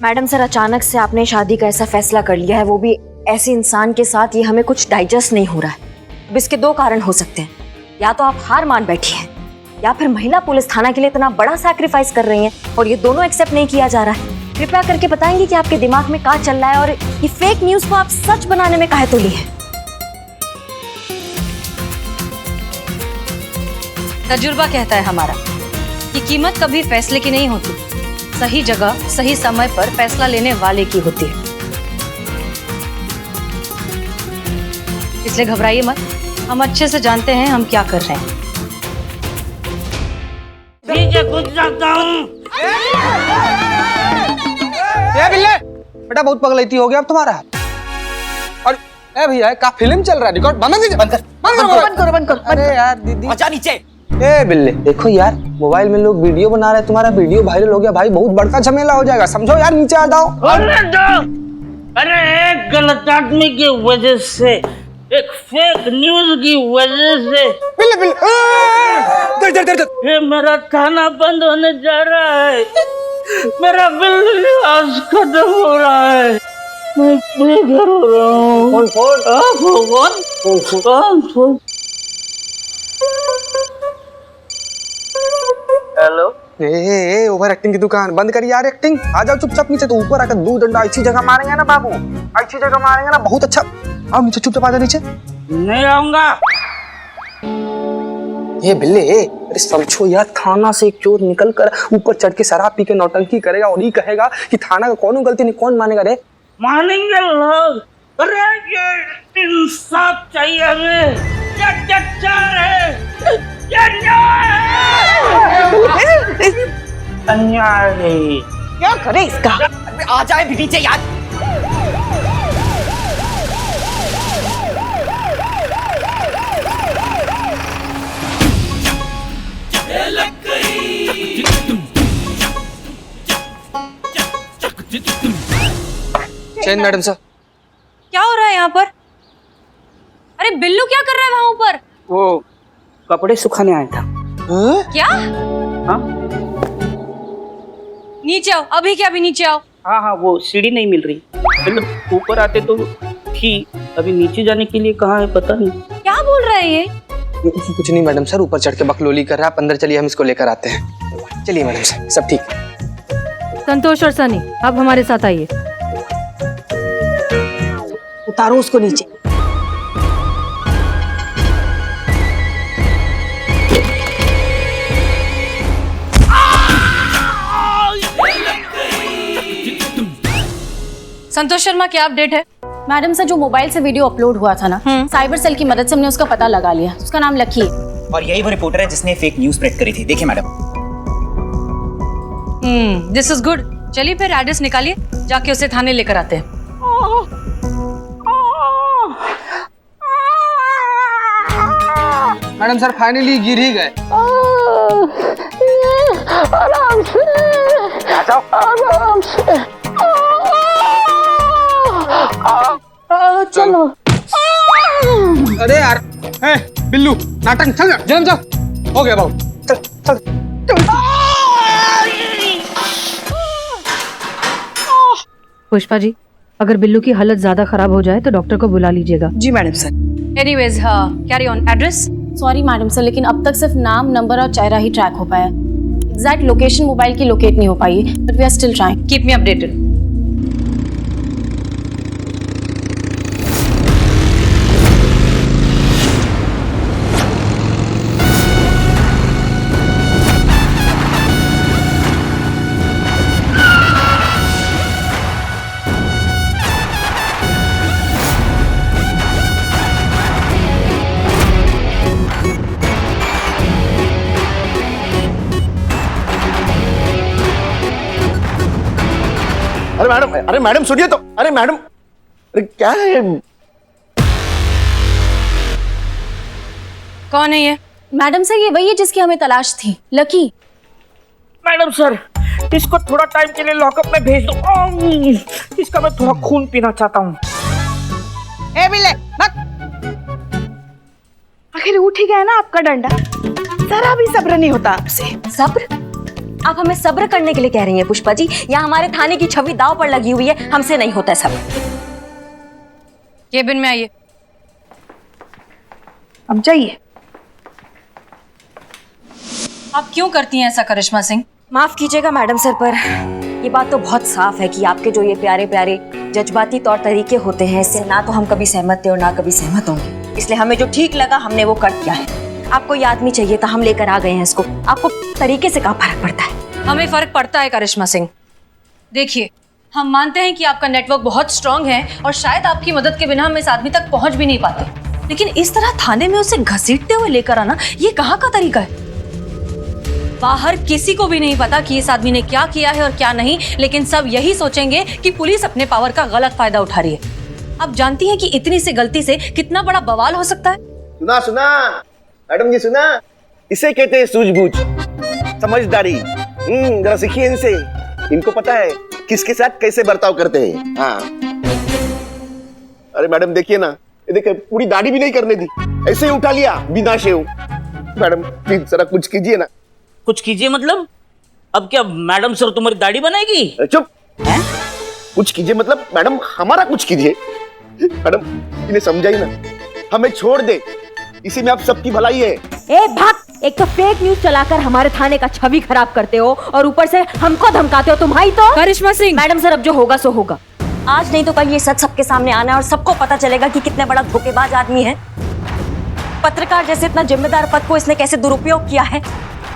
Madam sir, अचानक से आपने शादी का ऐसा फैसला कर लिया है, वो भी ऐसे इंसान के साथ, ये हमें कुछ डाइजेस्ट नहीं हो रहा है। अब इसके दो कारण हो सकते हैं, या तो आप हार मान बैठी हैं या फिर महिला पुलिस थाना के लिए इतना बड़ा सैक्रिफाइस कर रही हैं और ये दोनों एक्सेप्ट नहीं किया जा रहा है। कृपया करके बताएंगे कि आपके दिमाग में क्या चल रहा है और ये फेक न्यूज को आप सच बनाने में काहे तुली है। तजुर्बा कहता है हमारा कि कीमत कभी फैसले की नहीं होती, सही जगह सही समय पर फैसला लेने वाले की होती है। इसलिए घबराइए मत, हम अच्छे से जानते हैं हम क्या कर रहे हैं। कुछ जाता हूँ। बिल्ले बेटा, बहुत पगलैती हो गया अब तुम्हारा। और ए भैया, का फिल्म चल रहा है, रिकॉर्ड बंद कर। अरे यार दीदी, अच्छा नीचे। ए बिल्ले देखो यार, मोबाइल में लोग वीडियो बना रहे हैं, तुम्हारा वीडियो वायरल हो गया भाई, बहुत बड़का झमेला हो जाएगा, समझो यार, नीचे आ जाओ। अरे एक गलत आदमी की वजह से, एक फेक न्यूज की वजह से बिल्ले दर ये मेरा थाना बंद होने जा रहा है, मेरा बिल आज खत्म हो रहा है, मैं बेघर हो रहा हूँ। कौन? हेलो। ए ओवर एक्टिंग की दुकान बंद करी यार, एक्टिंग। आ जाओ चुपचाप नीचे, तो ऊपर आकर दो डंडा अच्छी जगह मारेंगे ना बाबू, अच्छी जगह मारेंगे ना, बहुत अच्छा। आओ नीचे, चुपचाप आ जाओ नीचे। नहीं आऊंगा। ये बिल्ले, अरे समझो यार, थाना से एक चोर निकल कर ऊपर चढ़ के शराब पी के नौटंकी करेगा और ये कहेगा कि थाना का कौन गलती नहीं, कौन मानेगा रे? मानेंगे लोग। अरे ये इंसाफ चाहिए हमें, अन्याय। क्या करे इसका? आ जाए भी नीचे यार। चैन मैडम साहब, क्या हो रहा है यहाँ पर? अरे बिल्लू क्या कर रहा है वहाँ ऊपर? वो कपड़े सुखाने आया था। क्या? हाँ नीचे आओ, अभी क्या, अभी नीचे आओ। हाँ, वो सीढ़ी नहीं मिल रही, मतलब ऊपर आते तो थी, अभी नीचे जाने के लिए कहाँ है पता नहीं। क्या बोल रहा है ये? कुछ नहीं मैडम सर, ऊपर चढ़ के बकलोली कर रहा है, आप अंदर चलिए, हम इसको लेकर आते हैं। चलिए मैडम सर, सब ठीक। संतोष और सनी, अब हमारे साथ आइए। उतारो उसको नीचे। संतोष शर्मा, क्या अपडेट है? मैडम सर, जो मोबाइल से वीडियो अपलोड हुआ था ना, साइबर सेल की मदद से हमने उसका पता लगा लिया। उसका नाम लकी है और यही वो रिपोर्टर है जिसने फेक न्यूज स्प्रेड करी थी। देखिए मैडम। This is good. चलिए फिर एड्रेस निकालिए, जाके उसे थाने लेकर आते हैं। मैडम सर फाइनली गिर ही गए। आराम से, आराम से। चलो। अरे यार, बिल्लू नाटक, चल जल्दी चल, हो गया बाबू, चल। पुष्पा जी, अगर बिल्लू की हालत ज्यादा खराब हो जाए तो डॉक्टर को बुला लीजिएगा। जी madam sir. Anyways, carry on. Address? Sorry madam sir, लेकिन अब तक सिर्फ नाम, नंबर और चेहरा ही ट्रैक हो पाया। एग्जैक्ट लोकेशन मोबाइल की लोकेट नहीं हो पाई है, but we are still trying. Keep me updated. अरे मैडम सुनिए तो। अरे मैडम, अरे क्या है? कौन है ये? मैडम सर, ये वही है जिसकी हमें तलाश थी, लकी। मैडम सर, इसको थोड़ा टाइम के लिए लॉकअप में भेज दो, इसका मैं थोड़ा खून पीना चाहता हूँ। ए बिल्ले, मत। आखिर उठ ही गया ना आपका डंडा, जरा भी सब्र नहीं होता आपसे। सब्र? आप हमें सब्र करने के लिए कह रही हैं पुष्पा जी, या हमारे थाने की छवि दाव पर लगी हुई है, हमसे नहीं होता सब। केबिन में आइए। अब जाइए। आप क्यों करती हैं ऐसा करिश्मा सिंह? माफ कीजिएगा मैडम सर, पर ये बात तो बहुत साफ है कि आपके जो ये प्यारे प्यारे जज्बाती तौर तरीके होते हैं, इससे ना तो हम कभी सहमत थे और ना कभी सहमत होंगे। इसलिए हमें जो ठीक लगा हमने वो कर दिया है। आपको ये आदमी चाहिए था, हम लेकर आ गए हैं इसको। आपको तरीके से क्या फर्क पड़ता है? हमें फर्क पड़ता है करिश्मा सिंह। देखिए, हम मानते हैं कि आपका नेटवर्क बहुत स्ट्रांग है और शायद आपकी मदद के बिना हम इस आदमी तक पहुंच भी नहीं पाते, लेकिन इस तरह थाने में उसे घसीटते हुए लेकर आना, ये कहाँ का तरीका है? बाहर किसी को भी नहीं पता कि इस आदमी ने क्या किया है और क्या नहीं, लेकिन सब यही सोचेंगे कि पुलिस अपने पावर का गलत फायदा उठा रही है। आप जानती हैं कि इतनी सी गलती से कितना बड़ा बवाल हो सकता है? सुना सुना मैडम जी, सुना, इसे कहते हैं सूझबूझ, समझदारी। जरा सीखिए इनसे, इनको पता है किसके साथ कैसे बर्ताव करते हैं। हाँ, अरे मैडम देखिए ना, ये देखिए पूरी दाढ़ी भी नहीं करने दी, ऐसे ही उठा लिया बिना शेव। मैडम प्लीज जरा कुछ कीजिए ना। कुछ कीजिए मतलब? अब क्या मैडम सर तुम्हारी दाढ़ी बनाएगी? चुप है? कुछ कीजिए मतलब मैडम हमारा कुछ कीजिए। मैडम इन्हें समझाइए ना, हमें छोड़ दे, इसी में आप सबकी भलाई है। ए भाग! एक तो फेक न्यूज चलाकर हमारे थाने का छवि खराब करते हो और ऊपर से हमको धमकाते हो। तुम्हारी तो करिश्मा सिंह, मैडम सर, अब जो होगा सो होगा। आज नहीं तो कल ये सच सबके सामने आना है और सबको पता चलेगा कि कितने बड़ा धोखेबाज आदमी है। पत्रकार जैसे इतना जिम्मेदार पद को इसने कैसे दुरुपयोग किया है।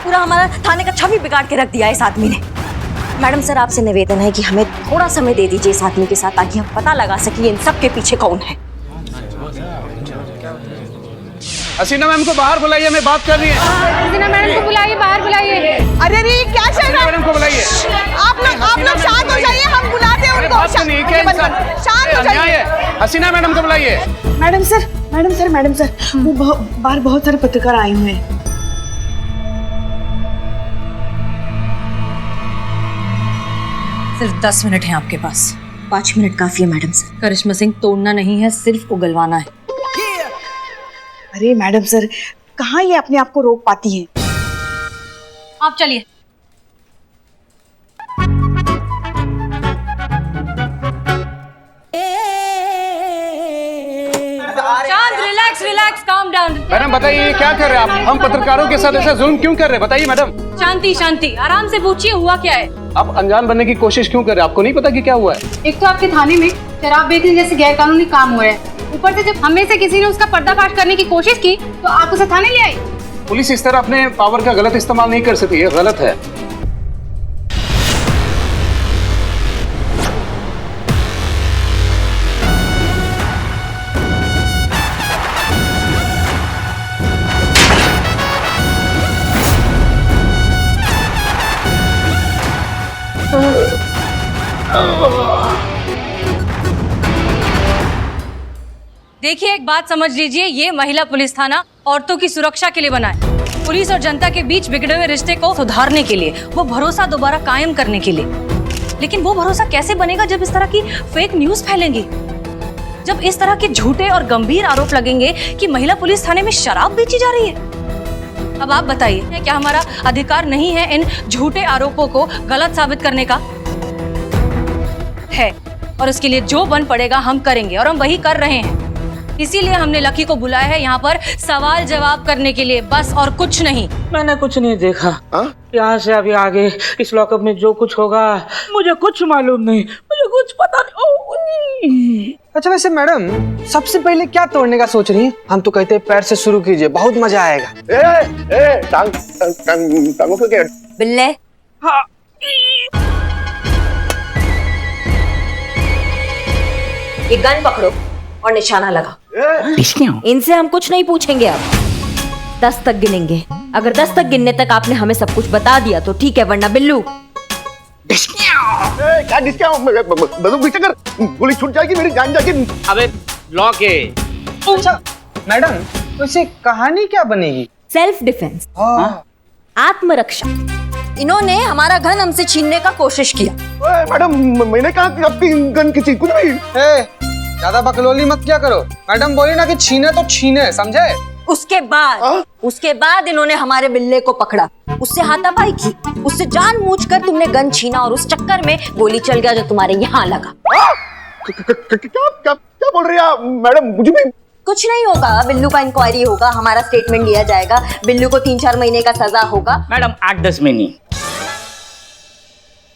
पूरा हमारा थाने का छवि बिगाड़ के रख दिया है इस आदमी ने। मैडम सर, आपसे निवेदन है कि हमें थोड़ा समय दे दीजिए इस आदमी के साथ, ताकि हम पता लगा सके इन सब के पीछे कौन है। हसीना मैम को बाहर बुलाइए, हमें बात करनी है। हसीना मैडम को बुलाइए, बाहर बुलाइए। अरे रे, क्या चल रहा है? मैडम को बुलाइए। आप लोग शांत हो जाइए, हम बुलाते हैं उनको। शांत हो जाइए। हसीना मैडम को बुलाइए। मैडम सर, वो बाहर बहुत सारे पत्रकार आए हुए हैं। सिर्फ 10 मिनट हैं आपके पास। 5 मिनट काफी है मैडम सर। करिश्मा सिंह, तोड़ना नहीं है, सिर्फ उगलवाना है। अरे मैडम सर, कहाँ ये अपने आप को रोक पाती हैं? आप चलिए। शांत, relax relax, calm down. Madam बताइए क्या कर रहे हैं आप? हम पत्रकारों के साथ ऐसा जुल्म क्यों कर रहे हैं? बताइए मैडम। शांति शांति, आराम से पूछिए, हुआ क्या है? आप अनजान बनने की कोशिश क्यों कर रहे हैं? आपको नहीं पता कि क्या हुआ है? एक तो आपके थाने में शराब बेचने जैसे गैरकानूनी काम हुआ है, ऊपर से जब हमें से किसी ने उसका पर्दाफाश करने की कोशिश की तो आप उसे थाने ले आई। पुलिस इस तरह अपने पावर का गलत इस्तेमाल नहीं कर सकती, ये गलत है। देखिए, एक बात समझ लीजिए, ये महिला पुलिस थाना औरतों की सुरक्षा के लिए बना है। पुलिस और जनता के बीच बिगड़े हुए रिश्ते को सुधारने के लिए, वो भरोसा दोबारा कायम करने के लिए। लेकिन वो भरोसा कैसे बनेगा जब इस तरह की फेक न्यूज फैलेंगी, जब इस तरह के झूठे और गंभीर आरोप लगेंगे कि महिला पुलिस थाने में शराब बेची जा रही है। अब आप बताइए, क्या हमारा अधिकार नहीं है इन झूठे आरोपों को गलत साबित करने का? है, और उसके लिए जो बन पड़ेगा हम करेंगे, और हम वही कर रहे हैं। इसीलिए हमने लकी को बुलाया है यहाँ पर सवाल जवाब करने के लिए, बस और कुछ नहीं। मैंने कुछ नहीं देखा। यहाँ से अभी आगे इस लॉकअप में जो कुछ होगा मुझे कुछ मालूम नहीं, मुझे कुछ पता नहीं। अच्छा वैसे मैडम, सबसे पहले क्या तोड़ने का सोच रही हैं? हम तो कहते हैं पैर से शुरू कीजिए, बहुत मजा आएगा। टांगों को क्या? बिल्ले, हाँ। ये गन पकड़ो और निशाना लगा। इनसे हम कुछ नहीं पूछेंगे, अब 10 तक गिनेंगे। अगर 10 तक गिनने तक आपने हमें सब कुछ बता दिया तो ठीक है, वरना बिल्लू। क्या बंदूक पीछे कर, गोली छूट जाएगी, मेरी जान जाएगी। अबे लॉक है। अच्छा मैडम, वैसे कहानी क्या बनेगी? सेल्फ डिफेंस, आत्मरक्षा। इन्होंने हमारा गन हमसे छीनने का कोशिश किया। मैडम मैंने कहा कि आपकी गन किसी कुछ भी। ज्यादा बकलोली मत क्या करो। मैडम बोली ना कि छीने तो छीने, समझे? उसके बाद इन्होंने हमारे बिल्ले को पकड़ा, उससे हाथापाई की, उससे जानबूझकर तुमने गन छीना और उस चक्कर में गोली चल गया जो तुम्हारे यहाँ लगा। क्या बोल रही है मैडम? मुझे भी कुछ नहीं होगा, बिल्लू का इंक्वायरी होगा, हमारा स्टेटमेंट लिया जाएगा, बिल्लू को 3-4 महीने का सजा होगा। मैडम 8-10 महीने।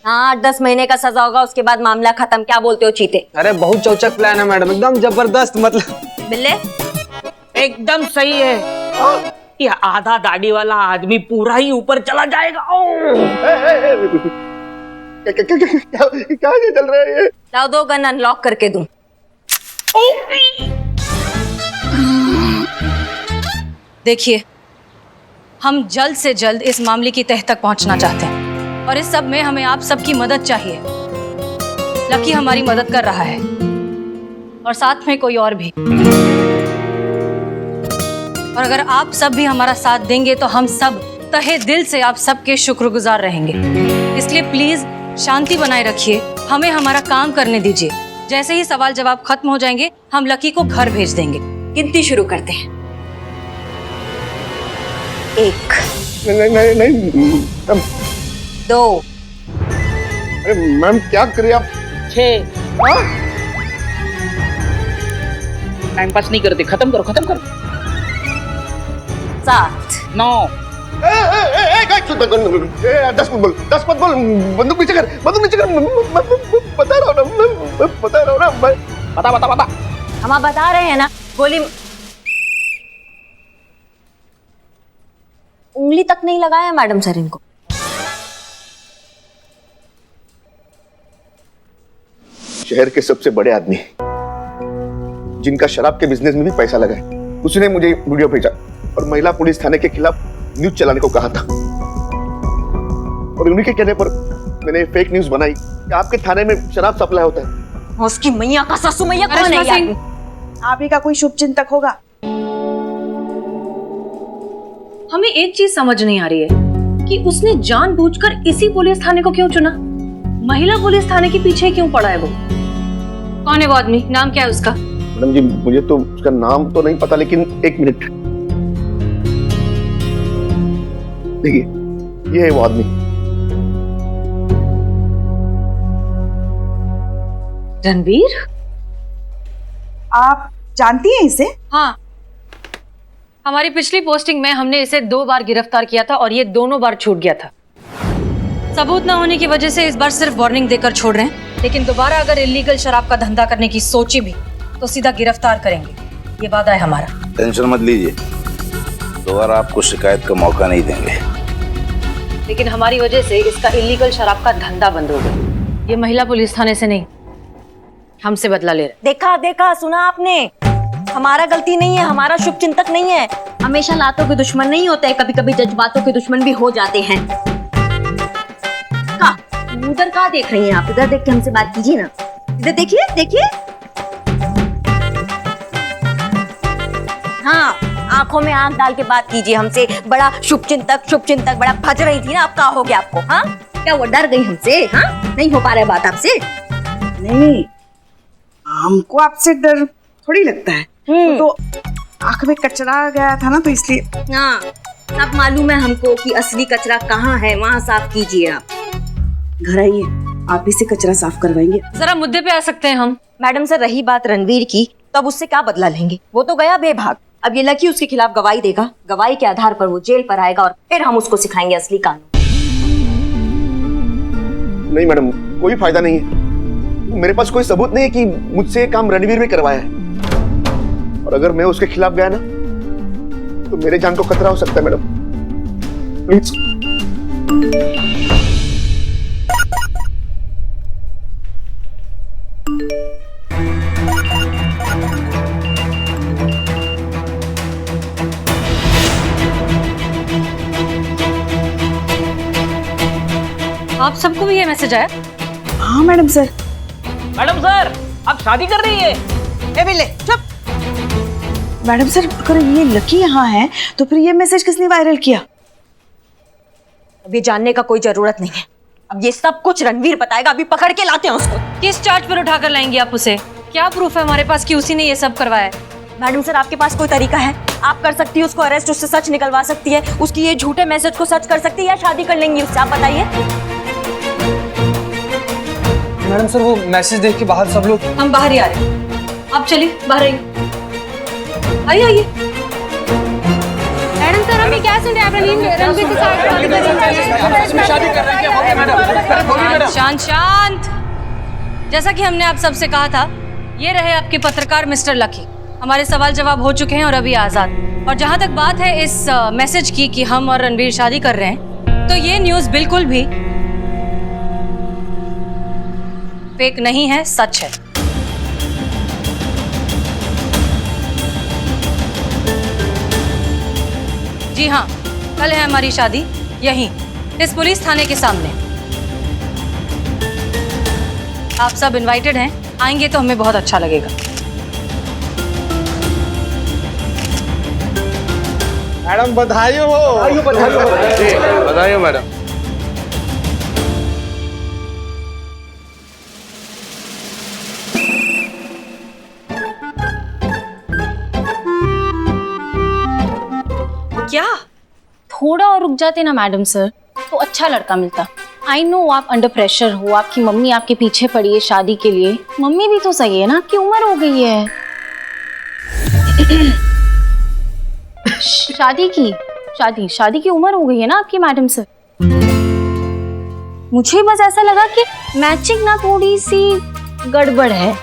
हाँ 10 महीने का सजा होगा, उसके बाद मामला खत्म। क्या बोलते हो चीते? अरे बहुत चौचक प्लान है मैडम, एकदम जबरदस्त। मतलब बिल्ले एकदम सही है। ये आधा दाढ़ी वाला आदमी पूरा ही ऊपर चला जाएगा। क्या ये चल रहा है? लाओ, दो गन अनलॉक करके दूं। देखिए, हम जल्द से जल्द इस मामले की तह तक पहुंचना चाहते हैं और इस सब में हमें आप सबकी मदद चाहिए। लकी हमारी मदद कर रहा है और साथ में कोई और भी। और अगर आप सब भी हमारा साथ देंगे तो हम सब तहे दिल से आप सबके शुक्रगुजार रहेंगे। इसलिए प्लीज शांति बनाए रखिए, हमें हमारा काम करने दीजिए। जैसे ही सवाल जवाब खत्म हो जाएंगे हम लकी को घर भेज देंगे। गिनती शुरू करते हैं। 1 नहीं 2 अरे मैम क्या करिए आप? 6 टाइम पास नहीं करते, खत्म करो। 7 9 10 मत बोल, बंदूक नीचे कर, मैं बता रहा हूँ ना, मैं बता रहा हूँ ना। बता। हम आप बता रहे हैं ना, गोली उंगली तक नहीं लगाया मैडम सर इनको। शहर के सबसे बड़े आदमी जिनका शराब के बिजनेस में भी पैसा लगा है, उसने मुझे वीडियो भेजा और महिला पुलिस थाने के खिलाफ न्यूज चलाने को कहा था। और उन्हीं के कहने पर मैंने फेक न्यूज बनाई कि आपके थाने में शराब सप्लाई होता है। उसकी मैया का सासू मैया कौन है? करिश्मा सिंह, आप ही का कोई शुभ चिंतक होगा। हमें एक चीज समझ नहीं आ रही है कि उसने जानबूझकर इसी पुलिस थाने को क्यों चुना? महिला पुलिस थाने के पीछे क्यों पड़ा है वो? कौन है वो आदमी? नाम क्या है उसका? मैडम जी मुझे तो उसका नाम तो नहीं पता, लेकिन 1 मिनट देखिए, ये है वो आदमी। रणवीर? आप जानती हैं इसे? हाँ, हमारी पिछली पोस्टिंग में हमने इसे 2 बार गिरफ्तार किया था और ये दोनों बार छूट गया था। सबूत न होने की वजह से इस बार सिर्फ वार्निंग देकर छोड़ रहे हैं, लेकिन दोबारा अगर इलीगल शराब का धंधा करने की सोची भी तो सीधा गिरफ्तार करेंगे, ये वादा है हमारा। टेंशन मत लीजिए, दोबारा आपको शिकायत का मौका नहीं देंगे। लेकिन हमारी वजह से इसका इलीगल शराब का धंधा बंद हो गया। ये महिला पुलिस थाने से नहीं, हमसे बदला ले रहे। देखा सुना आपने? हमारा गलती नहीं है, हमारा शुभ चिंतक नहीं है। हमेशा लातों के दुश्मन नहीं होते, कभी कभी जज्बातों के दुश्मन भी हो जाते हैं। उधर कहाँ देख रही हैं आप? इधर देख के हमसे बात कीजिए ना। इधर देखिए। हाँ, आंखों में आंख डाल के बात कीजिए हमसे। बड़ा शुभ चिंतक बड़ा भज रही थी ना, अब क्या हो गया आपको? हाँ, क्या वो डर गई हमसे? हाँ, नहीं हो पा रहा है बात आपसे? नहीं, हमको आपसे डर थोड़ी लगता है। तो आंख में कचरा आ गया था ना, तो इसलिए। हाँ, सब मालूम है हमको कि असली कचरा कहाँ है, वहाँ साफ कीजिए आप। घर आइए, आप ही से कचरा साफ करवाएंगे। जरा मुद्दे पे आ सकते हैं हम? मैडम सर, रही बात रणवीर की, तो अब उससे क्या बदला लेंगे? वो तो गया बेभाग। अब ये लकी उसके खिलाफ गवाही देगा, गवाही के आधार पर वो जेल पर आएगा और फिर हम उसको सिखाएंगे असली कानून। नहीं मैडम, कोई फायदा नहीं है। मेरे पास कोई सबूत नहीं है कि मुझसे काम रणवीर ने करवाया है। और अगर मैं उसके खिलाफ गया ना, तो मेरे जान को खतरा हो सकता है मैडम। प्लीज। आप सबको भी ये मैसेज आया? हाँ मैडम सर। मैडम सर, आप शादी कर रही है? ए बिल्ले, चुप। मैडम सर, अगर ये लकी यहाँ है तो फिर ये मैसेज किसने वायरल किया? अब ये जानने का कोई जरूरत नहीं है। अब ये सब कुछ रणवीर बताएगा, अभी पकड़ के लाते हैं उसको। किस चार्ज पर उठाकर लाएंगे आप उसे? क्या प्रूफ है हमारे पास कि उसी ने ये सब करवाया है? मैडम सर, आपके पास कोई तरीका है? आप कर सकती है उसको अरेस्ट, उससे सच निकलवा सकती है, उसकी ये झूठे मैसेज को सच कर सकती है, या शादी कर लेंगी उससे? आप बताइए। मैडम सर, वो मैसेज देख के बाहर सब लोग। हम बाहर ही आ रहे हैं, आप चलिए बाहर आइए, आइए आइए। मैडम सर, हम ये क्या सुन रहे हैं? रणबीर के साथ शादी कर रहे हैं मैडम? शांत शांत। जैसा कि हमने आप सबसे कहा था, ये रहे आपके पत्रकार मिस्टर लकी। हमारे सवाल जवाब हो चुके हैं और अभी आजाद। और जहां तक बात है इस मैसेज की कि हम और रणबीर शादी कर रहे हैं, तो ये न्यूज़ बिल्कुल भी फेक नहीं है, सच है। जी हाँ, कल है हमारी शादी, यहीं इस पुलिस थाने के सामने। आप सब इनवाइटेड हैं, आएंगे तो हमें बहुत अच्छा लगेगा। मैडम बधाई हो। बधाई हो मैडम। क्या? थोड़ा और रुक जाते ना मैडम सर, तो अच्छा लड़का मिलता। आई नो आप अंडर प्रेशर हो, आपकी मम्मी आपके पीछे पड़ी है शादी के लिए। मम्मी भी तो सही है ना, आपकी उम्र हो गई है। शादी की उम्र हो गई है ना आपकी मैडम सर। मुझे बस ऐसा लगा कि मैचिंग ना थोड़ी सी गड़बड़ है।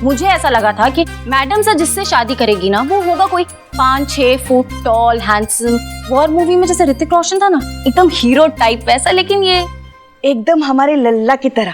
मुझे ऐसा लगा था कि मैडम सर जिससे शादी करेगी ना, वो होगा कोई 5-6 foot tall handsome, war movie में जैसे ऋतिक रोशन था ना, एकदम हीरो टाइप वैसा। लेकिन ये एकदम हमारे लल्ला की तरह।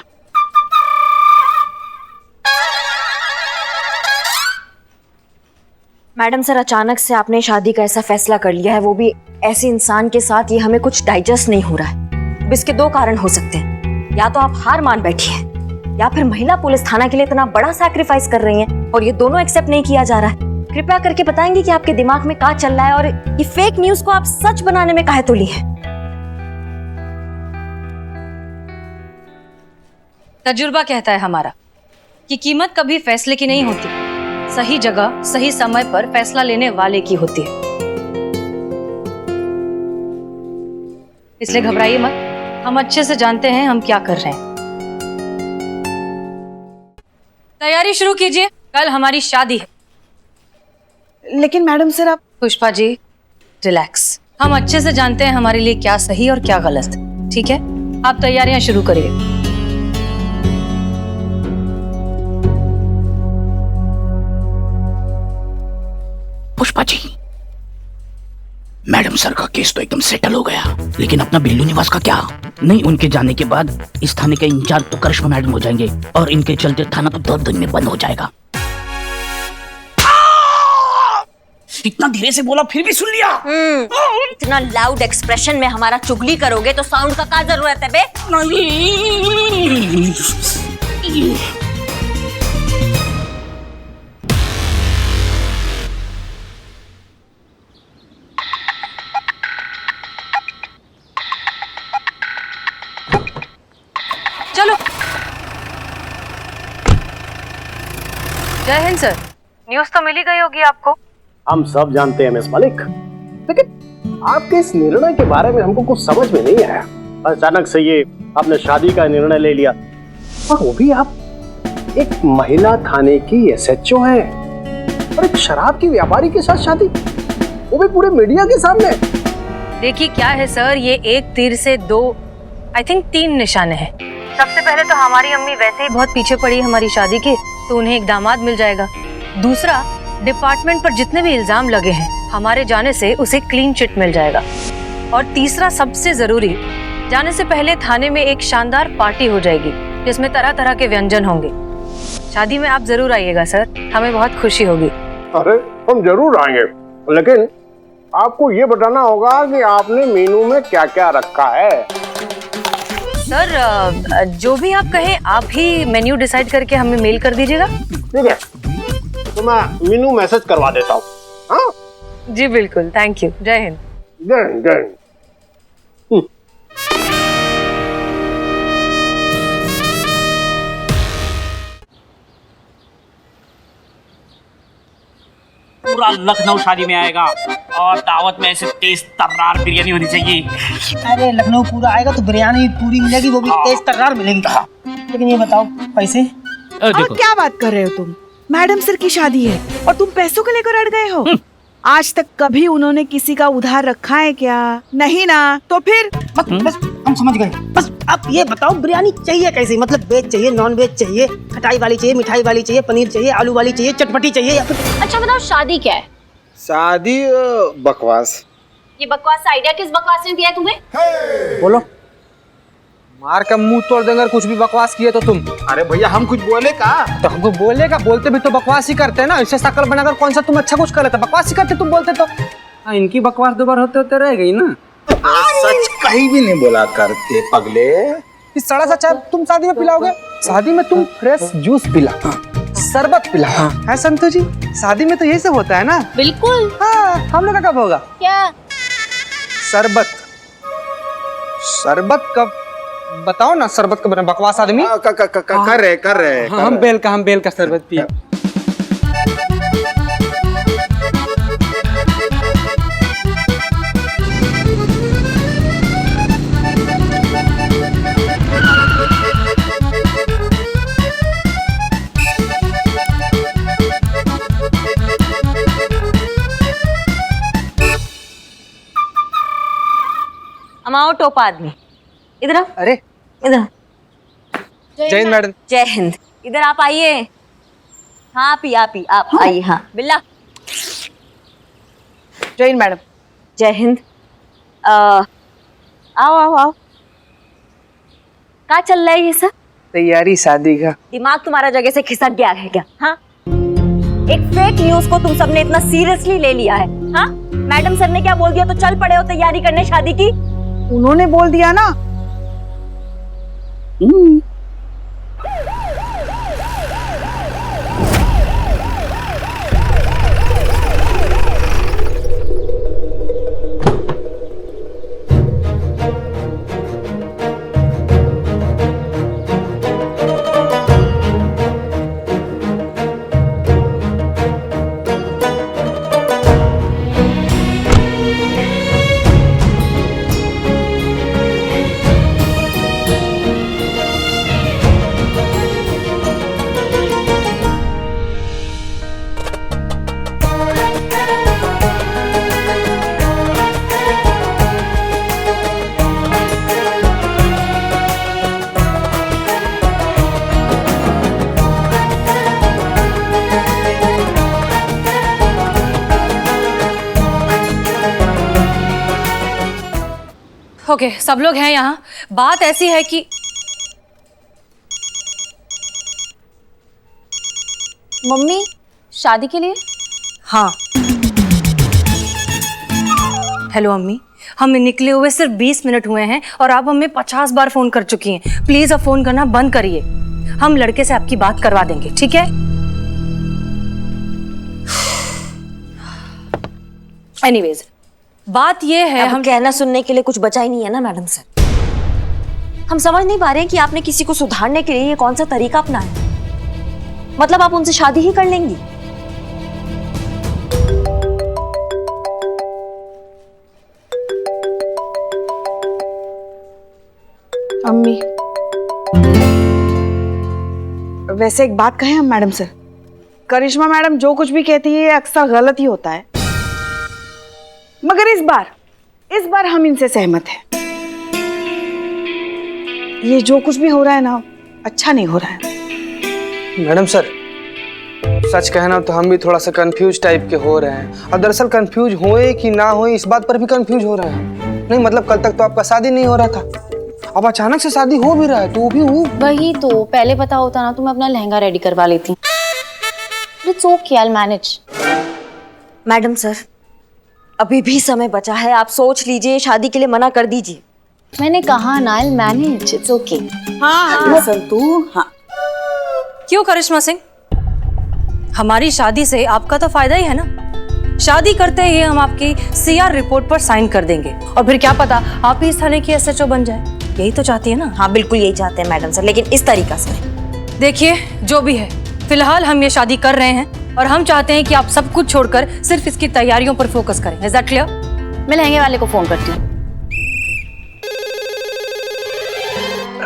मैडम सर, अचानक से आपने शादी का ऐसा फैसला कर लिया है, वो भी ऐसे इंसान के साथ, ये हमें कुछ डाइजेस्ट नहीं हो रहा है। अब इसके दो कारण हो सकते हैं, या तो आप हार मान बैठी हैं, या फिर महिला पुलिस थाना के लिए इतना बड़ा सैक्रिफाइस कर रही हैं और ये दोनों एक्सेप्ट नहीं किया जा रहा है। कृपया करके बताएंगे कि आपके दिमाग में क्या चल रहा है और ये फेक न्यूज को आप सच बनाने में काहे तुली हैं? तजुर्बा कहता है हमारा कि कीमत कभी फैसले की नहीं होती, सही जगह सही समय पर फैसला लेने वाले की होती है। इसलिए घबराइए मत, हम अच्छे से जानते हैं हम क्या कर रहे हैं। तैयारी शुरू कीजिए, कल हमारी शादी है। लेकिन मैडम सर, आप। पुष्पा जी रिलैक्स, हम अच्छे से जानते हैं हमारे लिए क्या सही और क्या गलत, ठीक है? आप तैयारियां शुरू करिए। पुष्पा जी, मैडम सर का केस तो एकदम सेटल हो गया, लेकिन अपना बिल्लू निवास का क्या? नहीं, उनके जाने के बाद इस थाने के इंचार्ज तो करिश्मा मैडम हो जाएंगे और इनके चलते थाना तो 2 दिन में बंद हो जाएगा। इतना धीरे से बोला फिर भी सुन लिया। इतना लाउड एक्सप्रेशन में हमारा चुगली करोगे तो साउंड का क्या जरूरत है बे? चलो। जय हिंद सर, न्यूज़ तो मिल ही गई होगी आपको। हम सब जानते हैं मिस मलिक, लेकिन आपके इस निर्णय के बारे में हमको कुछ समझ में नहीं आया। अचानक से ये आपने शादी का निर्णय ले लिया, और वो भी आप एक महिला थाने की एसएचओ हैं और एक शराब की व्यापारी के साथ शादी, वो भी पूरे मीडिया के सामने। देखिए क्या है सर, ये एक तीर से 3 निशाने हैं। सबसे पहले तो हमारी अम्मी वैसे ही बहुत पीछे पड़ी हमारी शादी के, तो उन्हें एक दामाद मिल जाएगा। दूसरा, डिपार्टमेंट पर जितने भी इल्जाम लगे हैं, हमारे जाने से उसे क्लीन चिट मिल जाएगा। और तीसरा सबसे जरूरी, जाने से पहले थाने में एक शानदार पार्टी हो जाएगी जिसमें तरह तरह के व्यंजन होंगे। शादी में आप जरूर आइएगा सर, हमें बहुत खुशी होगी। अरे हम जरूर आएंगे, लेकिन आपको ये बताना होगा कि आपने मेनू में क्या क्या रखा है। सर जो भी आप कहें, आप ही मेन्यू डिसाइड करके हमें मेल कर दीजिएगा। ठीक है, तो मैं मेनू मैसेज करवा देता हूँ। हाँ जी बिल्कुल, थैंक यू। जय हिंद। जय हिंद, जय हिंद। पूरा लखनऊ शादी में आएगा और दावत में ऐसे तेज तर्रार बिरयानी होनी चाहिए। अरे लखनऊ पूरा आएगा तो बिरयानी पूरी मिलेगी, वो भी तेज तर्रार मिलेगी। लेकिन ये बताओ पैसे? और क्या बात कर रहे हो तुम? मैडम सर की शादी है और तुम पैसों को लेकर अड़ गए हो? आज तक कभी उन्होंने किसी का उधार रखा है क्या? नहीं ना, तो फिर बस हम समझ गए। बस अब ये बताओ बिरयानी चाहिए कैसे? मतलब वेज चाहिए, नॉन वेज चाहिए, खटाई वाली चाहिए, मिठाई वाली चाहिए, पनीर चाहिए, आलू वाली चाहिए, चटपटी चाहिए या फिर? अच्छा बताओ शादी क्या है? शादी बकवास। ये बकवास आइडिया किस बकवास ने दिया है तुम्हें? बोलो, मार का मुंह तोड़ देंगे कुछ भी बकवास किए तो तुम। अरे भैया हम कुछ बोले का? तो हमको बोले का, बोलते भी तो बकवास ही करते हैं ना। इससे शकल बनाकर कौन सा तुम अच्छा कुछ कर लेते? बकवास ही करते तुम बोलते तो। इनकी बकवास दोबारा होते होते रह गई ना। सच कहीं भी नहीं बोला करते पगले। इस सड़ा सा चाय तुम शादी में पिलाओगे? शादी में तुम फ्रेश जूस पिला, शरबत पिला, है संतु जी? शादी में तो यही सब होता है ना। बिल्कुल। हाँ, हम लोग का कब होगा? क्या? शरबत। शरबत कब बताओ ना? शरबत का बना बकवास आदमी कर रहे हम बेल का शरबत पिए। अमाओ टोपा आदमी, इधर आओ। अरे इधर। जय हिंद मैडम। जय हिंद। इधर आप आइए। हाँ आप आइए। हाँ बिल्ला। जय हिंद मैडम। जय हिंद। आओ। क्या चल रहा है ये सब? तैयारी शादी का। दिमाग तुम्हारा जगह से खिसक गया है क्या? हाँ, एक फेक न्यूज को तुम सबने इतना सीरियसली ले लिया है? हाँ, मैडम सर ने क्या बोल दिया तो चल पड़े हो तैयारी करने शादी की? उन्होंने बोल दिया ना। ओके, सब लोग हैं यहाँ। बात ऐसी है कि मम्मी शादी के लिए? हाँ। हेलो अम्मी, हमें निकले हुए सिर्फ 20 मिनट हुए हैं और आप हमें 50 बार फोन कर चुकी हैं। प्लीज अब फोन करना बंद करिए। हम लड़के से आपकी बात करवा देंगे, ठीक है? एनीवेज, बात ये है, हम कहना सुनने के लिए कुछ बचा ही नहीं है ना मैडम सर। हम समझ नहीं पा रहे हैं कि आपने किसी को सुधारने के लिए ये कौन सा तरीका अपनाया। मतलब आप उनसे शादी ही कर लेंगी? अम्मी, वैसे एक बात कहें हम मैडम सर, करिश्मा मैडम जो कुछ भी कहती है अक्सर गलत ही होता है, मगर इस बार हम इनसे सहमत हैं। ये जो कुछ भी हो रहा है ना, अच्छा नहीं हो रहा है। मैडम सर, सच कहना तो हम भी थोड़ा सा कंफ्यूज टाइप के हो रहे हैं। और दरअसल कंफ्यूज होए कि ना होए इस बात पर भी कंफ्यूज हो रहे हैं। नहीं मतलब कल तक तो आपका शादी नहीं हो रहा था, अब अचानक से शादी हो भी रहा है, तो भी वो वही तो, पहले पता होता ना तो मैं अपना लहंगा रेडी करवा लेती। It's okay, I will manage. Madam sir, अभी भी समय बचा है, आप सोच लीजिए, शादी के लिए मना कर दीजिए। मैंने कहा ना, I will manage, it's okay. हाँ संतू। हाँ क्यों करिश्मा सिंह, हमारी शादी से आपका तो फायदा ही है ना। शादी करते ही हम आपकी सीआर रिपोर्ट पर साइन कर देंगे और फिर क्या पता आप ही इस थाने की एसएचओ बन जाए। यही तो चाहती है ना? हाँ बिल्कुल यही चाहते हैं मैडम सर, लेकिन इस तरीका से। देखिए जो भी है, फिलहाल हम ये शादी कर रहे हैं और हम चाहते हैं कि आप सब कुछ छोड़कर सिर्फ इसकी तैयारियों पर फोकस करें। Is that clear? मैं लहंगे वाले को फोन करती हूँ।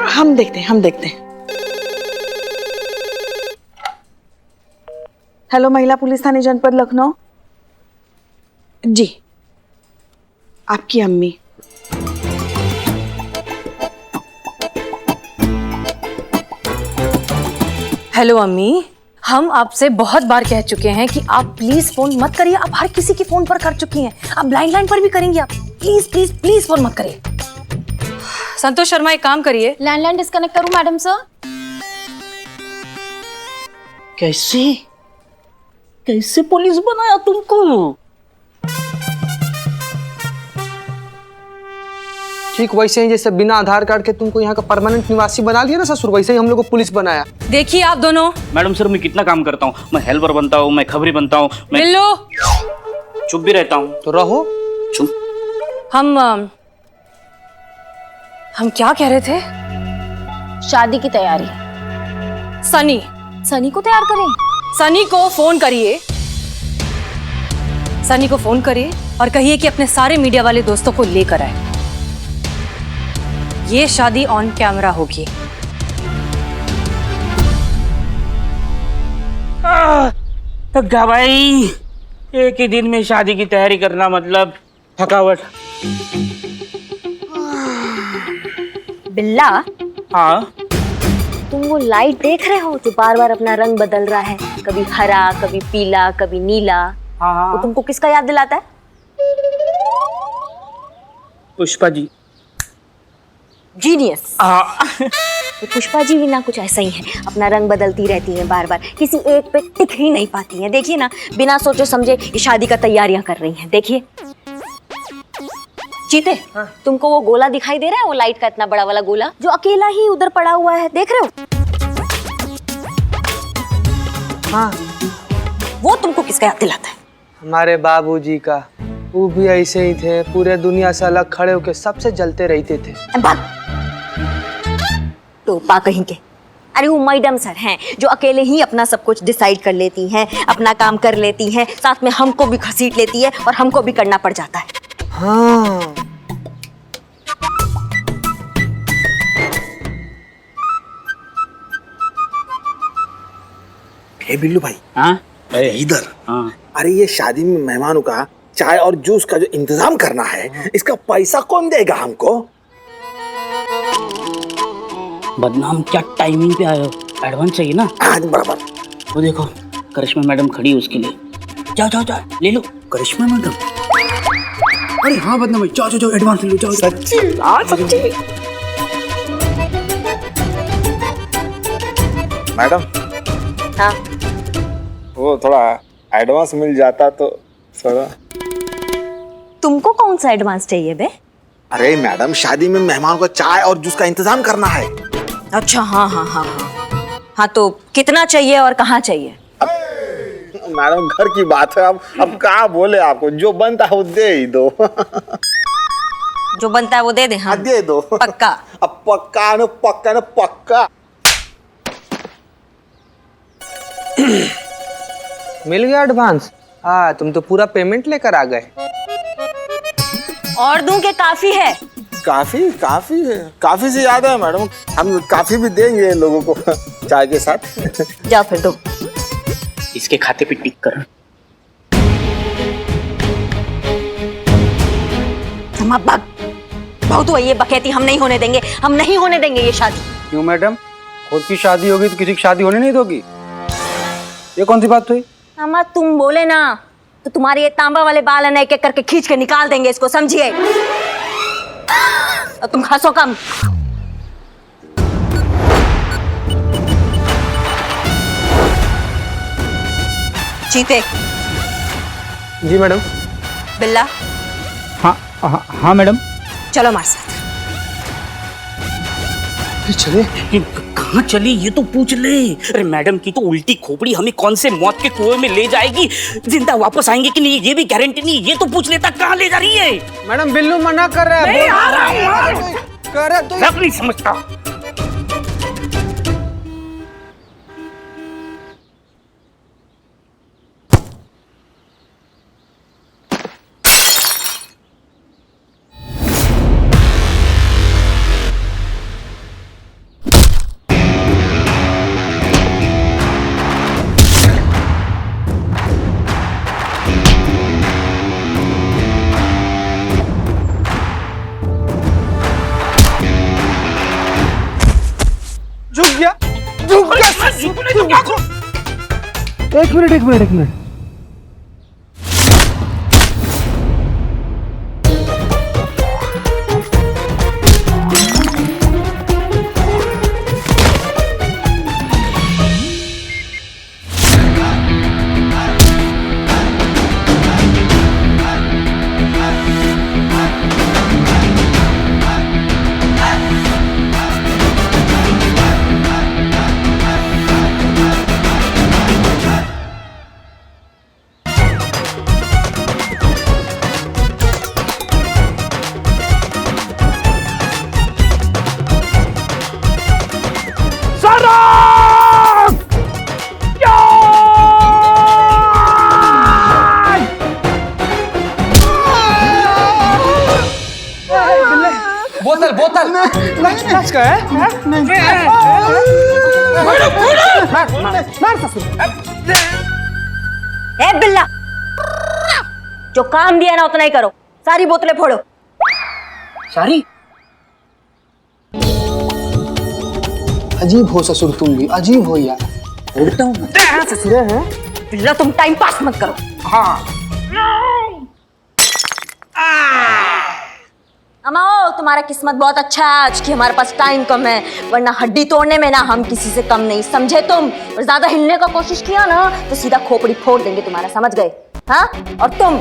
हम देखते हैं। हेलो, महिला पुलिस थाने जनपद लखनऊ। जी, आपकी अम्मी। हेलो अम्मी, हम आपसे बहुत बार कह चुके हैं कि आप प्लीज फोन मत करिए। आप हर किसी के फोन पर कर चुकी हैं, आप ब्लाइंड लाइन पर भी करेंगी। आप प्लीज प्लीज प्लीज फोन मत करिए। संतोष शर्मा, एक काम करिए, लैंडलाइन डिस्कनेक्ट करूं मैडम सर? कैसे पुलिस बनाया तुमको? ठीक वैसे ही जैसे बिना आधार कार्ड के तुमको यहाँ का परमानेंट निवासी बना लिया ना ससुर, वैसे ही हम लोग को पुलिस बनाया। देखिए आप दोनों। मैडम सर, मैं कितना काम करता हूँ, मैं हेल्पर बनता हूँ, मैं खबरी बनता हूँ, मैं बिल्लू चुप भी रहता हूँ। तो रहो चुप। हम क्या कह रहे थे? शादी की तैयारी। सनी को तैयार करें। सनी को फोन करिए और कहिए कि अपने सारे मीडिया वाले दोस्तों को लेकर आए। ये शादी ऑन कैमरा होगी। थका भाई, एक ही दिन में शादी की तैयारी करना मतलब थकावट। बिल्ला, हाँ, तुम वो लाइट देख रहे हो जो बार बार अपना रंग बदल रहा है, कभी हरा, कभी पीला, कभी नीला? हाँ। तो तुमको किसका याद दिलाता है? पुष्पा जी। जीनियस। तो पुष्पा जी भी ना कुछ ऐसा ही है, अपना रंग बदलती रहती हैं बार बार, किसी एक पे टिक ही नहीं पाती हैं। देखिए ना, बिना सोचे समझे ये शादी का तैयारियां कर रही हैं। देखिए चीते, तुमको वो गोला दिखाई दे रहा है, वो लाइट का इतना बड़ा वाला गोला जो अकेला ही उधर पड़ा हुआ है, देख रहे हो? हाँ। वो तुमको किसका याद दिलाता है? हमारे बाबूजी का। वो भी ऐसे ही थे, पूरे दुनिया से अलग खड़े होकर सबसे जलते रहते थे। तो पा कहीं के। अरे वो मैडम सर हैं जो अकेले ही अपना सब कुछ डिसाइड कर लेती हैं, अपना काम कर लेती हैं, साथ में हमको भी घसीट लेती है और हमको भी करना पड़ जाता है। हाँ। हे बिल्लू भाई। हाँ इधर। हाँ। अरे ये शादी में मेहमानों का चाय और जूस का जो इंतजाम करना है, इसका पैसा कौन देगा हमको? बदनाम, क्या टाइमिंग पे आए हो? एडवांस चाहिए ना? आज बराबर। वो देखो करिश्मा मैडम खड़ी है उसके लिए। जाओ जाओ जाओ ले लो। करिश्मा मैडम? अरे हाँ बदनाम भाई, जाओ जाओ जाओ एडवांस ले लो। जाओ। सच्ची? सच्ची। मैडम। हाँ। वो थोड़ा एडवांस मिल जाता तो थोड़ा। तुमको कौन सा एडवांस चाहिए बे? अरे मैडम, शादी में मेहमानों को चाय और जूस का इंतजाम करना है। अच्छा, हाँ हाँ हाँ हाँ हाँ, तो कितना चाहिए और कहाँ चाहिए? मैडम घर की बात है, अब कहाँ बोले आपको, जो बनता है वो दे ही दो। जो बनता है वो दे दे। हाँ दे दो। पक्का? अब पक्का न पक्का न पक्का। मिल गया एडवांस? हाँ, तुम तो पूरा पेमेंट लेकर आ गए। और दूं के काफी है? काफी काफी है, काफी से ज्यादा है मैडम, हम काफी भी देंगे लोगों को चाय के साथ। जाओ फिर दो। इसके खाते पे टिक कर। बहुत हुआ ये बकैती, हम नहीं होने देंगे, हम नहीं होने देंगे ये शादी। क्यों मैडम, खुद की शादी होगी तो किसी की शादी होने नहीं दोगी? ये कौन सी बात हुई? अम्मा तुम बोले ना तो तुम्हारे ये तांबा वाले बाल है ना, एक एक करके खींच के निकाल देंगे इसको, समझिए? और तुम हंसो कम। चीते। जी मैडम। बिल्ला। हाँ मैडम। चलो हमारे साथ। चले? कहाँ चली ये तो पूछ ले। अरे मैडम की तो उल्टी खोपड़ी हमें कौन से मौत के कुएं में ले जाएगी, जिंदा वापस आएंगे कि नहीं ये भी गारंटी नहीं, ये तो पूछ लेता कहाँ ले जा रही है। मैडम बिल्लू मना कर रहा है। नहीं आ रहा हूँ। कर तो नहीं समझता। एक मिनट बोतल लच का है? ए बिल्ला, जो काम दिया ना उतना ही करो, सारी बोतलें फोड़ो। सारी? अजीब हो ससुर, तुम भी अजीब हो यार। फोड़ता हूँ ससुर है। बिल्ला तुम टाइम पास मत करो। हाँ अमाओ, तुम्हारा किस्मत बहुत अच्छा है आज कि हमारे पास टाइम कम है, वरना हड्डी तोड़ने में ना हम किसी से कम नहीं, समझे तुम? और ज्यादा हिलने का कोशिश किया ना तो सीधा खोपड़ी फोड़ देंगे तुम्हारा, समझ गए? हाँ? और तुम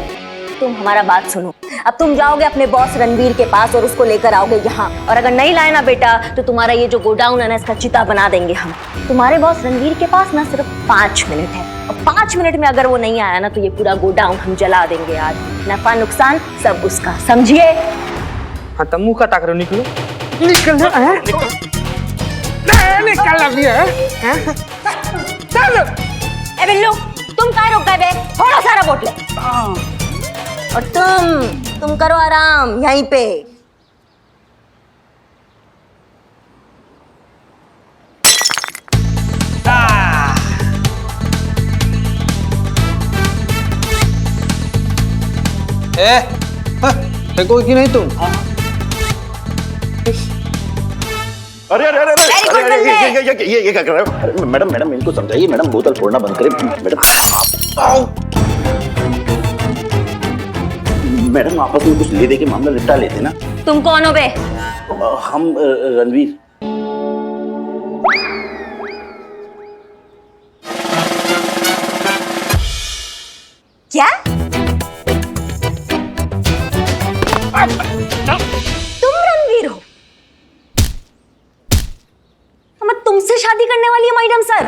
हमारा बात सुनो, अब तुम जाओगे अपने बॉस रणवीर के पास और उसको लेकर आओगे यहाँ, और अगर नहीं लाए ना बेटा तो तुम्हारा ये जो गोडाउन है ना इसका चिता बना देंगे हम। तुम्हारे बॉस रणवीर के पास ना सिर्फ 5 मिनट है, और 5 मिनट में अगर वो नहीं आया ना तो ये पूरा गोडाउन हम जला देंगे आज, नफा नुकसान सब उसका, समझिए? हाँ तो मुंह का ताक रहे, निकलो निकल अभी है। चल ए बिल्लू, तुम कहाँ रुक गए बे? थोड़ा सारा बोतले। और तुम करो आराम यहीं पे। कोई की नहीं तुम? अरे ये क्या कर रहे हो? मैडम इनको समझाइए, मैडम बोतल फोड़ना बंद करें। मैडम आपस में कुछ ले दे के मामला निपटा लेते ना। तुम कौन हो बे? हम रणवीर। क्या? तुम रणवीर हो? मैं तुमसे शादी करने वाली है मैडम सर।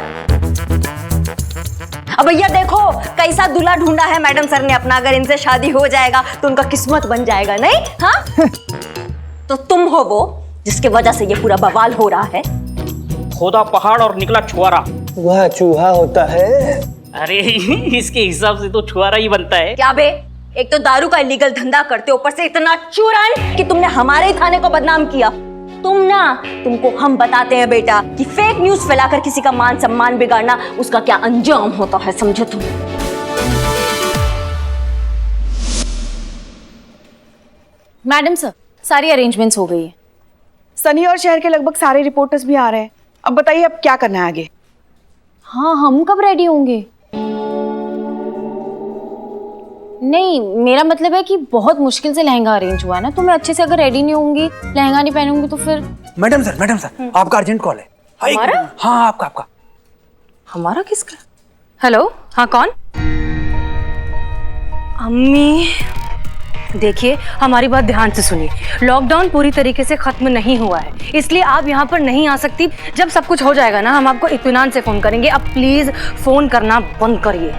अब भैया देखो कैसा दूल्हा ढूंढा है मैडम सर ने अपना, अगर इनसे शादी हो जाएगा तो उनका किस्मत बन जाएगा, नहीं? हाँ? तो तुम हो वो जिसके वजह से ये पूरा बवाल हो रहा है। खोदा पहाड़ और निकला छुआरा। वह चूहा होता है। अरे इसके हिसाब से तो छुआरा ही बनता है। क्या बे, एक तो दारू का इलीगल धंधा करते, ऊपर से इतना चुरान कि तुमने हमारे ही थाने को बदनाम किया। तुमको हम बताते हैं बेटा कि फेक न्यूज फैलाकर किसी का मान सम्मान बिगाड़ना उसका क्या अंजाम होता है, समझे तुम? मैडम सर, सारी अरेंजमेंट्स हो गई है। सनी और शहर के लगभग सारे रिपोर्टर्स भी आ रहे हैं। अब बताइए अब क्या करना है आगे? हाँ, हम कब रेडी होंगे? नहीं, मेरा मतलब है कि बहुत मुश्किल से लहंगा अरेंज हुआ है ना, तो मैं अच्छे से अगर रेडी नहीं होंगी, लहंगा नहीं पहनूंगी तो फिर। मैडम सर आपका अर्जेंट कॉल है। हमारा? हाँ आपका। हमारा किसका? हेलो, हाँ कौन? अम्मी, देखिए हमारी बात ध्यान से सुनिए, लॉकडाउन पूरी तरीके से खत्म नहीं हुआ है, इसलिए आप यहाँ पर नहीं आ सकती। जब सब कुछ हो जाएगा ना हम आपको इत्मीनान से फोन करेंगे, अब प्लीज फोन करना बंद करिए।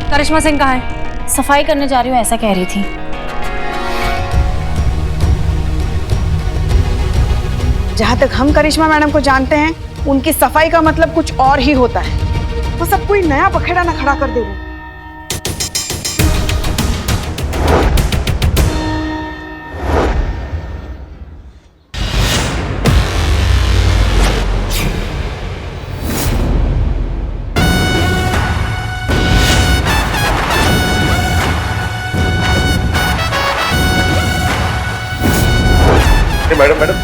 करिश्मा सिंह कहाँ है? सफाई करने जा रही हूँ ऐसा कह रही थी। जहाँ तक हम करिश्मा मैडम को जानते हैं, उनकी सफाई का मतलब कुछ और ही होता है। वो सब कोई नया पखेड़ा ना खड़ा कर दे वो।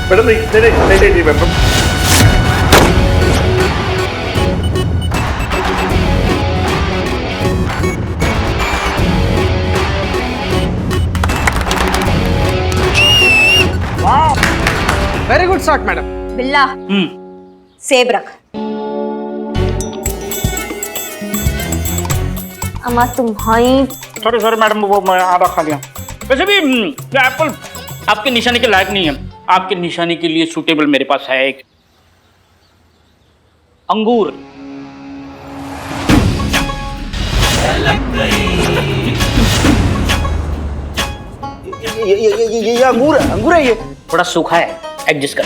मैडम नहीं मैडम। Shirt madam. बिल्ला सेब रख। अम्मा तुम्हारी सॉरी मैडम, वो मैं आधा खा लिया। वैसे भी ये एप्पल आपके निशाने के लायक नहीं है। आपके निशाने के लिए सूटेबल मेरे पास है एक अंगूर। ये अंगूर है ये। थोड़ा सूखा है, एडजस्ट कर।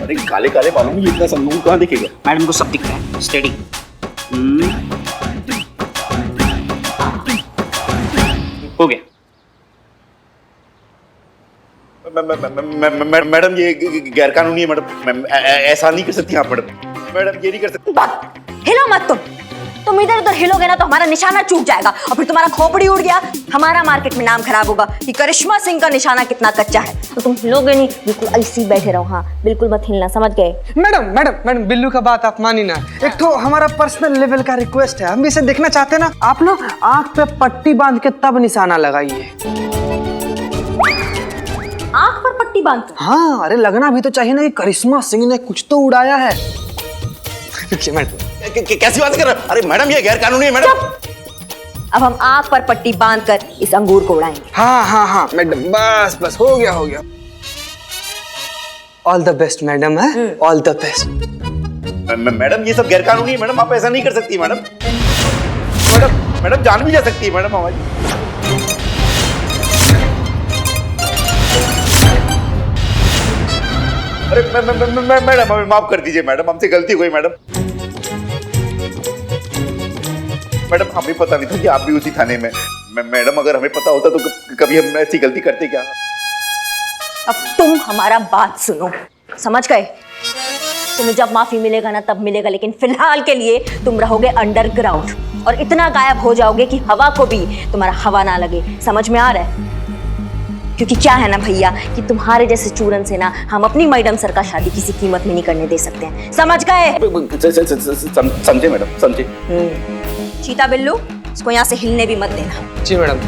अरे काले काले बालों में इतना संगूर कहाँ दिखेगा? मैडम को सब दिख रहा है। स्टेडी। हो गया। मैडम ये गैर कानूनी है मैडम, ऐसा नहीं कर सकती आप मैडम। मैडम ये नहीं कर सकती। हिलो मत तुम इधर उधर हिलोगे ना तो हमारा निशाना चूक जाएगा और फिर तुम्हारा खोपड़ी उड़ गया, हमारा मार्केट में नाम खराब होगा कि करिश्मा सिंह का निशाना कितना कच्चा है। तो तुम हिलोगे नहीं, बिल्कुल ऐसी बैठे रहो। हाँ बिल्कुल मत हिलना, समझ गए? मैडम मैडम मैडम बिल्लू का बात आप मानी ना। एक तो हमारा पर्सनल लेवल का रिक्वेस्ट है, हम भी इसे देखना चाहते हैं ना। आप ना आंख पे पट्टी बांध के तब निशाना लगाइए। आंख पर पट्टी बांध? हाँ, अरे लगना भी तो चाहिए ना कि करिश्मा सिंह ने कुछ तो उड़ाया है। कैसी बात कर रहे हो? अरे मैडम ये गैर कानूनी है मैडम। अब हम आंख पर पट्टी बांधकर इस अंगूर को उड़ाएंगे। हाँ मैडम, बस हो गया। ऑल द बेस्ट मैडम, है ऑल द बेस्ट। मैडम ये सब गैर कानूनी है मैडम, आप ऐसा नहीं कर सकती मैडम। मैडम जान भी जा सकती है मैडम हमारी। अरे मैडम हमें माफ कर दीजिए मैडम, हमसे गलती हो गई मैडम। मैडम हमें पता नहीं था कि आप भी उसी थाने में। मैडम अगर हमें पता होता तो कभी हम ऐसी गलती करते क्या? अब तुम हमारा बात सुनो, समझ गए? तुम्हें जब माफी मिलेगा ना तब मिलेगा, लेकिन फिलहाल के लिए तुम रहोगे अंडरग्राउंड और इतना गायब हो जाओगे कि हवा को भी तुम्हारा हवा ना लगे। समझ में आ रहा है? क्योंकि क्या है ना भैया कि तुम्हारे जैसे चूरन से ना हम अपनी मैडम सर का शादी किसी कीमत में नहीं करने दे सकते हैं। समझ गए? समझे मैडम, समझे। चीता बिल्लू, इसको यहाँ से हिलने भी मत देना। जी मैडम।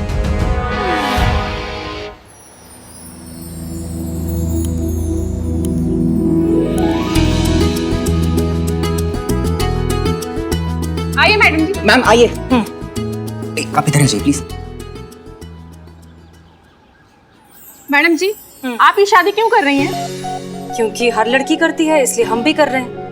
आइए मैडम जी। मैम आइए। आप इधर आइए प्लीज। मैडम जी आप ये शादी क्यों कर रही हैं? क्योंकि हर लड़की करती है, इसलिए हम भी कर रहे हैं।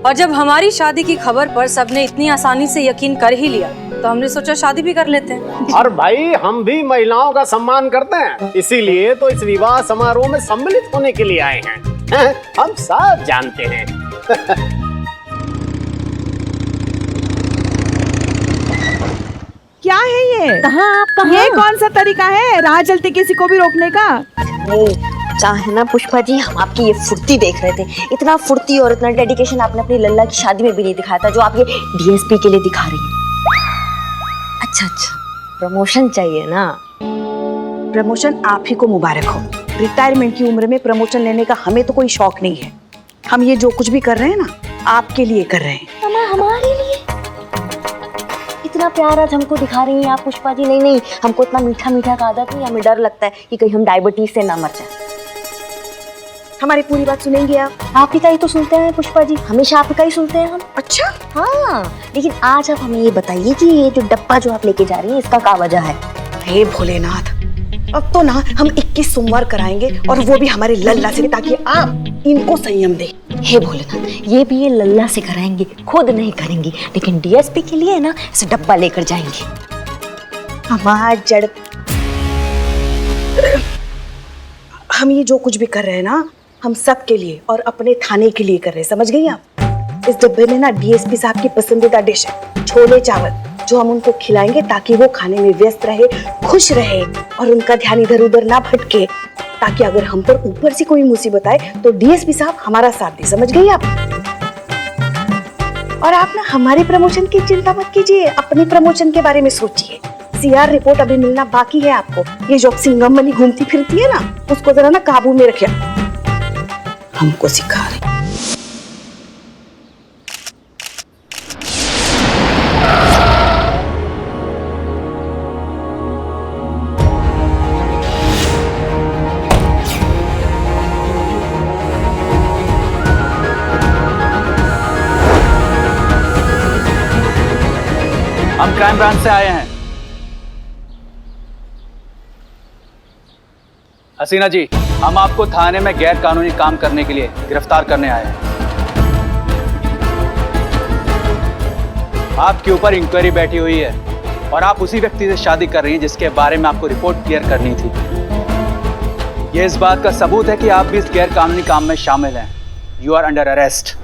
और जब हमारी शादी की खबर पर सबने इतनी आसानी से यकीन कर ही लिया तो हमने सोचा शादी भी कर लेते हैं। और भाई हम भी महिलाओं का सम्मान करते हैं, इसीलिए तो इस विवाह समारोह में सम्मिलित होने के लिए आए हैं। हम सब जानते हैं। क्या है ये? कहाँ आप कहाँ? ये कौन सा तरीका है राह चलते किसी को भी रोकने का? चाहे ना पुष्पा जी, हम आपकी ये फुर्ती देख रहे थे। इतना फुर्ती और इतना डेडिकेशन आपने अपनी लल्ला की शादी में भी नहीं दिखाया था जो आप ये डीएसपी के लिए दिखा रही हैं। अच्छा, प्रमोशन चाहिए ना? प्रमोशन आप ही को मुबारक हो। रिटायरमेंट की उम्र में प्रमोशन लेने का हमें तो कोई शौक नहीं है। हम ये जो कुछ भी कर रहे हैं ना आपके लिए कर रहे हैं। हमारे लिए इतना प्यार आज हमको दिखा रही हैं आप पुष्पा जी। नहीं, हमको इतना मीठा मीठा का आदत नहीं, हमें डर लगता है कि कहीं हम डायबिटीज से ना मर जाए। हमारी पूरी बात सुनेंगे आप ही का ही तो सुनते हैं पुष्पा जी, हमेशा आप का ही सुनते हैं हम। अच्छा हाँ, लेकिन आज आप हमें ये बताइए कि ये जो डब्बा जो आप लेके जा रही हैं इसका क्या वजह है? हे भोलेनाथ, अब तो ना हम 21 सोमवार कराएंगे और वो भी हमारे लल्ला से, ताकि आप इनको संयम दे। हे भोलेनाथ, ये भी ये लल्ला से कराएंगे, खुद नहीं करेंगी, लेकिन डीएसपी के लिए ना इसे डब्बा लेकर जाएंगे। हमारा जड़ हम ये जो कुछ भी कर रहे हैं ना हम सब के लिए और अपने थाने के लिए कर रहे हैं, समझ गई आप? इस डब्बे में ना डीएसपी साहब की पसंदीदा डिश है छोले चावल, जो हम उनको खिलाएंगे ताकि वो खाने में व्यस्त रहे, खुश रहे और उनका ध्यान इधर उधर ना भटके, ताकि अगर हम पर ऊपर से कोई मुसीबत आए तो डीएसपी साहब हमारा साथ दे। समझ गई आप? और आप ना हमारे प्रमोशन की चिंता मत कीजिए, अपने प्रमोशन के बारे में सोचिए। सीआर रिपोर्ट अभी मिलना बाकी है आपको। ये जो सिंघम बनी घूमती फिरती है ना, उसको जरा ना काबू में रखिए। हमको सिखा रही। हम क्राइम ब्रांच से आए हैं। हसीना जी, हम आपको थाने में गैर कानूनी काम करने के लिए गिरफ्तार करने आए हैं। आपके ऊपर इंक्वायरी बैठी हुई है और आप उसी व्यक्ति से शादी कर रही हैं जिसके बारे में आपको रिपोर्ट क्लियर करनी थी। ये इस बात का सबूत है कि आप भी इस गैर कानूनी काम में शामिल हैं। You are under arrest.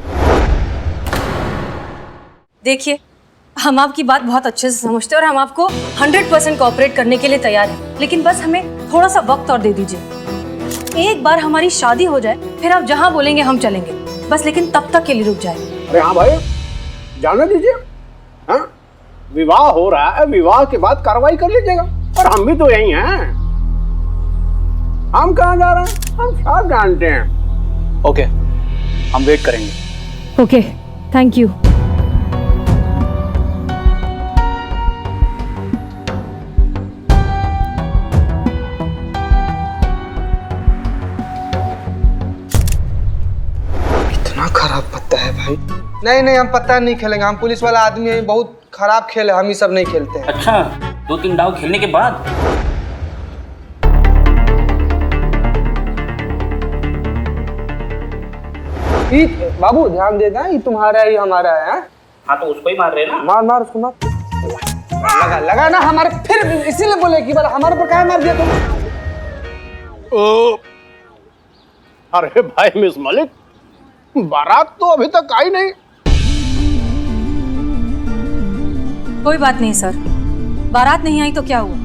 देखिए, हम आपकी बात बहुत अच्छे से समझते हैं और हम आपको 100% कोऑपरेट करने के लिए तैयार हैं, लेकिन बस हमें थोड़ा सा वक्त और दे दीजिए। एक बार हमारी शादी हो जाए, फिर आप जहां बोलेंगे हम चलेंगे, बस लेकिन तब तक के लिए रुक जाए। अरे हाँ भाई, जाने दीजिए। हाँ, विवाह हो रहा है, विवाह के बाद कार्रवाई कर लीजिएगा। और हम भी तो यही हैं। हम कहाँ जा रहे हैं, हम सब जानते हैं। ओके, हम वेट करेंगे। Okay, thank you. इतना खराब पत्ता है भाई। नहीं, हम पत्ता नहीं खेलेंगे। हम पुलिस वाला आदमी है, बहुत खराब खेल है, हम ये सब नहीं खेलते हैं। अच्छा, 2-3 दाव खेलने के बाद बाबू ध्यान देना, ये तुम्हारा ही हमारा है। हाँ तो उसको ही मार रहे ना। मार उसको मार। लगा ना हमारे, फिर इसीलिए बोले कि हमारे पर काहे मार दिया तुम। अरे भाई मिस मलिक, बारात तो अभी तक आई नहीं। कोई बात नहीं सर, बारात नहीं आई तो क्या हुआ,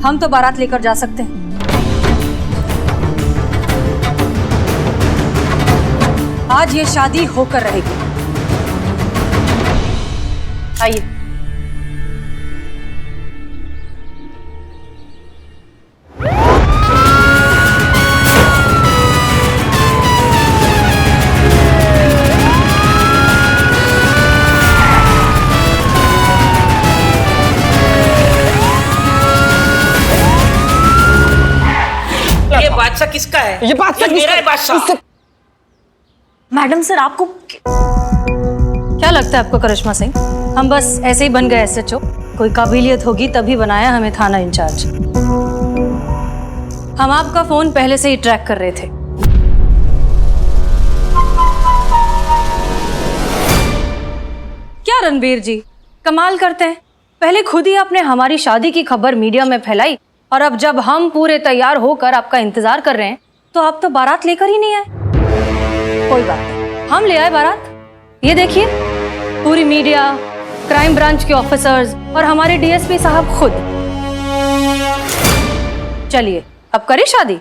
हम तो बारात लेकर जा सकते हैं। आज ये शादी होकर रहेगी। आइए। ये बादशाह किसका है? ये बादशाह मेरा है बादशाह। मैडम सर, आपको क्या लगता है आपको करिश्मा सिंह? हम बस ऐसे ही बन गए SHO? कोई काबिलियत होगी तभी बनाया हमें थाना इंचार्ज। हम आपका फोन पहले से ही ट्रैक कर रहे थे। क्या रणबीर जी, कमाल करते हैं। पहले खुद ही आपने हमारी शादी की खबर मीडिया में फैलाई और अब जब हम पूरे तैयार होकर आपका इंतजार कर रहे हैं तो आप तो बारात लेकर ही नहीं आए। कोई बात नहीं, हम ले आए बारात। ये देखिए, पूरी मीडिया, क्राइम ब्रांच के ऑफिसर्स और हमारे DSP साहब खुद। चलिए अब करें शादी।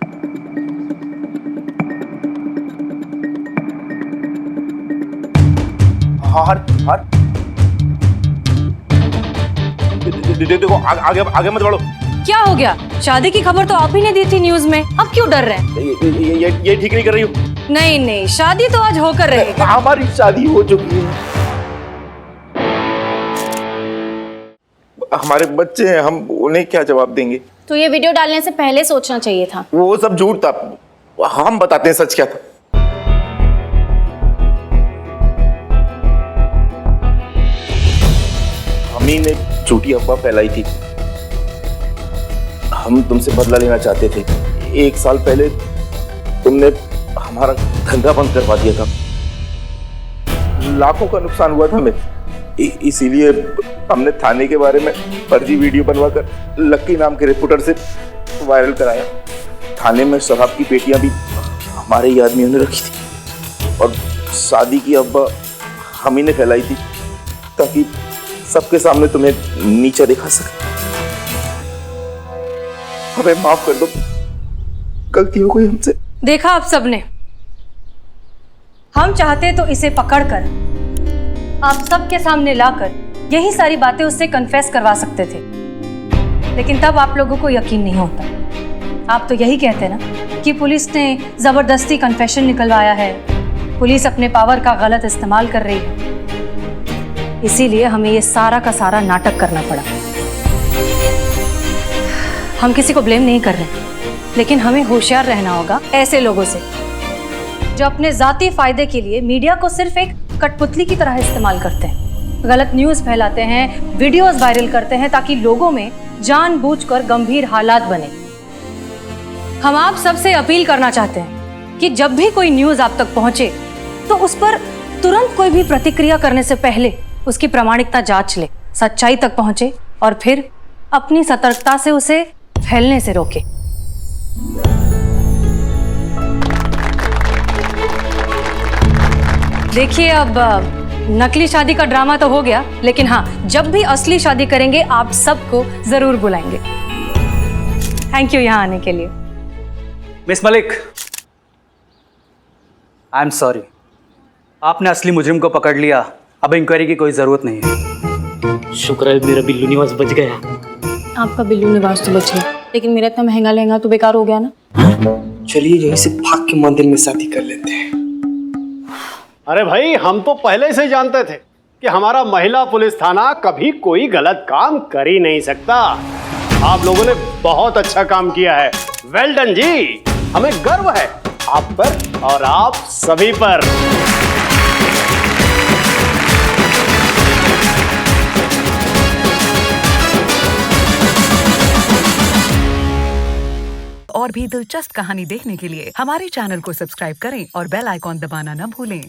देखो आगे मत बढ़ो। क्या हो गया? शादी की खबर तो आप ही ने दी थी न्यूज में, अब क्यों डर रहे हैं? ये ठीक नहीं कर रही हो। नहीं, शादी तो आज होकर रहेगी। हमारी शादी हो चुकी है, हमारे बच्चे हैं, हम उन्हें क्या जवाब देंगे? तो ये वीडियो डालने से पहले सोचना चाहिए था। वो सब झूठ था, हम बताते हैं सच क्या था। हमी ने झूठी अफवाह फैलाई थी। हम तुमसे बदला लेना चाहते थे। 1 साल पहले तुमने हमारा धंधा बंद करवा दिया था, लाखों का नुकसान हुआ था हमें। इसीलिए हमने थाने के बारे में फर्जी वीडियो बनवाकर लक्की नाम के रिपोर्टर से वायरल कराया। थाने में शराब की पेटियां भी हमारे ही आदमियों ने रखी थी और शादी की अफवाह हम ही ने फैलाई थी ताकि सबके सामने तुम्हें नीचा दिखा सके। हमें माफ कर दो, गलती हो गई हमसे। देखा आप सबने, हम चाहते तो इसे पकड़कर आप सबके सामने लाकर यही सारी बातें उससे कन्फेस करवा सकते थे, लेकिन तब आप लोगों को यकीन नहीं होता। आप तो यही कहते ना कि पुलिस ने जबरदस्ती कन्फेशन निकलवाया है, पुलिस अपने पावर का गलत इस्तेमाल कर रही है। इसीलिए हमें ये सारा का सारा नाटक करना पड़ा। हम किसी को ब्लेम नहीं कर रहे, लेकिन हमें होशियार रहना होगा ऐसे लोगों से जो अपने जाती फायदे के लिए मीडिया को सिर्फ एक कठपुतली की तरह इस्तेमाल करते हैं। गलत न्यूज़ फैलाते हैं, वीडियोस वायरल करते हैं ताकि लोगों में जानबूझकर गंभीर हालात बने। हम आप सबसे अपील करना चाहते हैं कि जब भी कोई न्यूज़ आप तक पहुंचे तो उस पर तुरंत कोई भी प्रतिक्रिया करने से पहले उसकी प्रामाणिकता जांच ले, सच्चाई तक पहुंचे और फिर अपनी सतर्कता से उसे फैलने से रोके। देखिए, अब नकली शादी का ड्रामा तो हो गया, लेकिन हाँ, जब भी असली शादी करेंगे आप सबको जरूर बुलाएंगे। थैंक यू यहाँ आने के लिए। Miss Malik, I am sorry, आपने असली मुजरिम को पकड़ लिया। अब इंक्वायरी की कोई जरूरत नहीं है। शुक्र है मेरा बिल्लू निवास बच गया। आपका बिल्लू निवास तो बच गया, लेकिन मेरा इतना महंगा लहंगा तो बेकार हो गया ना। चलिए यहीं से भाग के मंदिर में शादी कर लेते हैं। अरे भाई, हम तो पहले से जानते थे कि हमारा महिला पुलिस थाना कभी कोई गलत काम कर ही नहीं सकता। आप लोगों ने बहुत अच्छा काम किया है। वेल डन जी, हमें गर्व है आप पर और आप सभी पर। और भी दिलचस्प कहानी देखने के लिए हमारे चैनल को सब्सक्राइब करें और बेल आइकॉन दबाना न भूलें।